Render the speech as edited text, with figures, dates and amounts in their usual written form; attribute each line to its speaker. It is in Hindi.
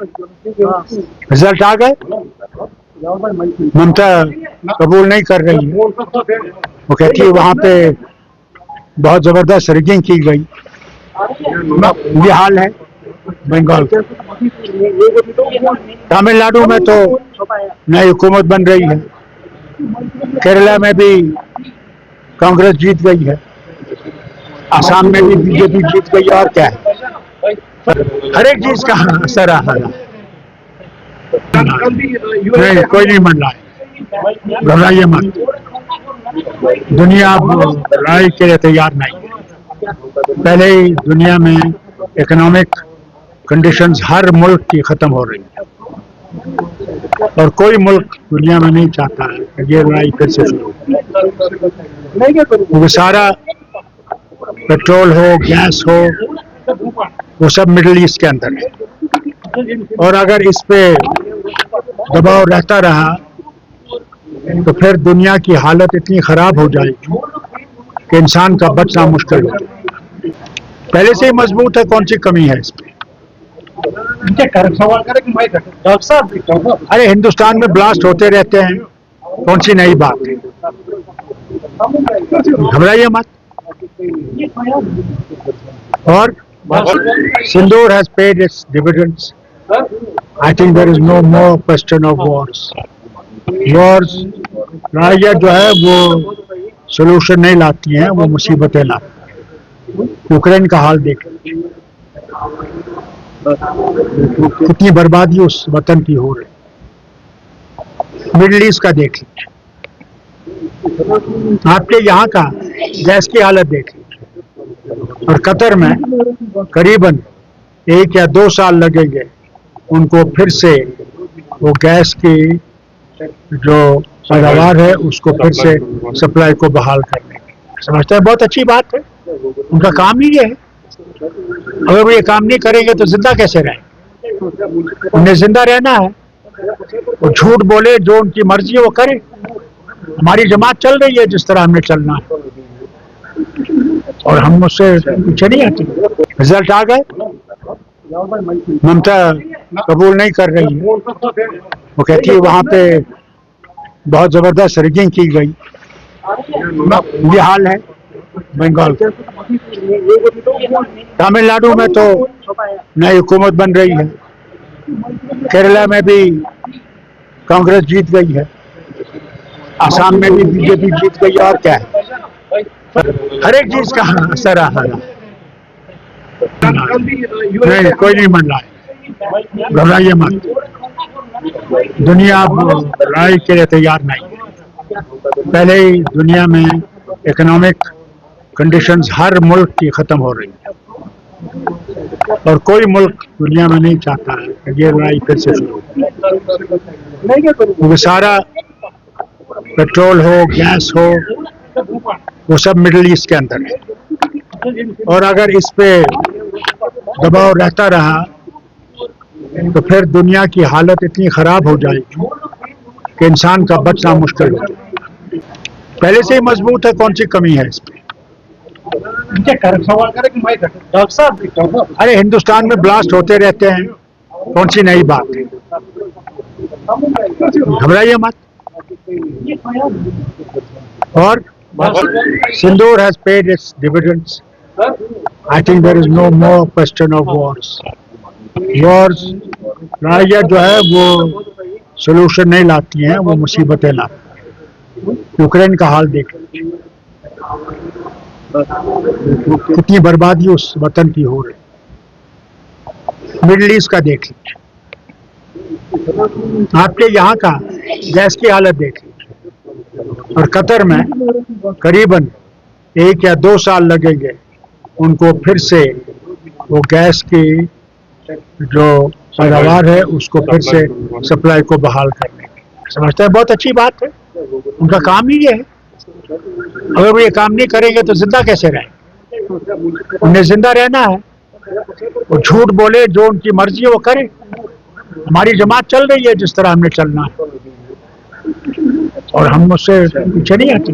Speaker 1: रिजल्ट आ गए। ममता कबूल नहीं कर रही है। वो कहती है वहां पे बहुत जबरदस्त रिगिंग की गई। ये हाल है बंगाल का। तमिलनाडु में तो नई हुकूमत बन रही है। केरला में भी कांग्रेस जीत गई है। आसाम में भी बीजेपी जीत गई। और क्या है, हर एक चीज का असर आ रहा है। नहीं, कोई नहीं बन रहा है। घबराइए मत। दुनिया अब लड़ाई के लिए तैयार नहीं है। पहले ही दुनिया में इकोनॉमिक कंडीशंस हर मुल्क की खत्म हो रही है और कोई मुल्क दुनिया में नहीं चाहता है कि ये लड़ाई फिर से शुरू हो। वो सारा पेट्रोल हो, गैस हो, वो सब मिडिल ईस्ट के अंदर है। और अगर इस पे दबाव रहता रहा तो फिर दुनिया की हालत इतनी खराब हो जाएगी कि इंसान का बचना मुश्किल हो जाएगा। पहले से ही मजबूत है, कौन सी कमी है इसमें?
Speaker 2: सवाल करें कि डॉक्टर साहब,
Speaker 1: अरे हिंदुस्तान में ब्लास्ट होते रहते हैं, कौन सी नई बात है? घबराइए मत। और Sindoor has paid its dividends. I think there is no more question of wars. लड़ाइयाँ जो है वो सोल्यूशन नहीं लाती हैं, वो मुसीबतें लाती हैं। यूक्रेन का हाल देख लीजिए, कितनी बर्बादी उस वतन की हो रही। मिडिल ईस्ट का देख लीजिए, आपके यहाँ का गैस की हालत देख लीजिए। और कतर में करीबन 1 या 2 साल लगेंगे उनको फिर से वो गैस की जो पैदावार है उसको फिर से सप्लाई को बहाल करने की। समझते हैं, बहुत अच्छी बात है। उनका काम ही ये है। अगर वो ये काम नहीं करेंगे तो जिंदा कैसे रहेंगे? उन्हें जिंदा रहना है। वो झूठ बोले, जो उनकी मर्जी है वो करे। हमारी जमात चल रही है जिस तरह हमें चलना है और हम उससे पीछे नहीं आते। रिजल्ट आ गए। ममता कबूल नहीं कर रही है। वो कहती है वहां पे बहुत जबरदस्त रिगिंग की गई। ये हाल है बंगाल का। तमिलनाडु में तो नई हुकूमत बन रही है। केरला में भी कांग्रेस जीत गई है। आसाम में भी बीजेपी जीत गई। और क्या है, हर एक चीज का असर आ रहा है। नहीं, कोई नहीं बन रहा है। घबराइए मत। दुनिया अब लड़ाई के लिए तैयार नहीं है। पहले ही दुनिया में इकोनॉमिक कंडीशंस हर मुल्क की खत्म हो रही है और कोई मुल्क दुनिया में नहीं चाहता है कि ये लड़ाई फिर से शुरू हो। वो सारा पेट्रोल हो, गैस हो, वो सब मिडिल ईस्ट के अंदर है। और अगर इस पे दबाव रहता रहा तो फिर दुनिया की हालत इतनी खराब हो जाएगी कि इंसान का बचना मुश्किल हो जाएगा। पहले से ही मजबूत है, कौन सी कमी है इसमें?
Speaker 2: सवाल करें कि डॉक्टर साहब,
Speaker 1: अरे हिंदुस्तान में ब्लास्ट होते रहते हैं, कौन सी नई बात है? घबराइए मत। और Sindoor has paid its dividends. I think there is no more question of wars. लड़ाइयाँ जो है वो सोल्यूशन नहीं लाती हैं, वो मुसीबतें लाती हैं। यूक्रेन का हाल देख लीजिए, कितनी बर्बादी उस वतन की हो रही। मिडिल ईस्ट का देख लीजिए, आपके यहाँ का गैस की हालत देख लीजिए। और कतर में करीबन 1 या 2 साल लगेंगे उनको फिर से वो गैस की जो पैदावार है उसको फिर से सप्लाई को बहाल करने की। समझते हैं, बहुत अच्छी बात है। उनका काम ही ये है। अगर वो ये काम नहीं करेंगे तो जिंदा कैसे रहेंगे? उन्हें जिंदा रहना है। वो झूठ बोले, जो उनकी मर्जी है वो करे। हमारी जमात चल रही है जिस तरह हमें चलना है और हम उससे पीछे नहीं आते।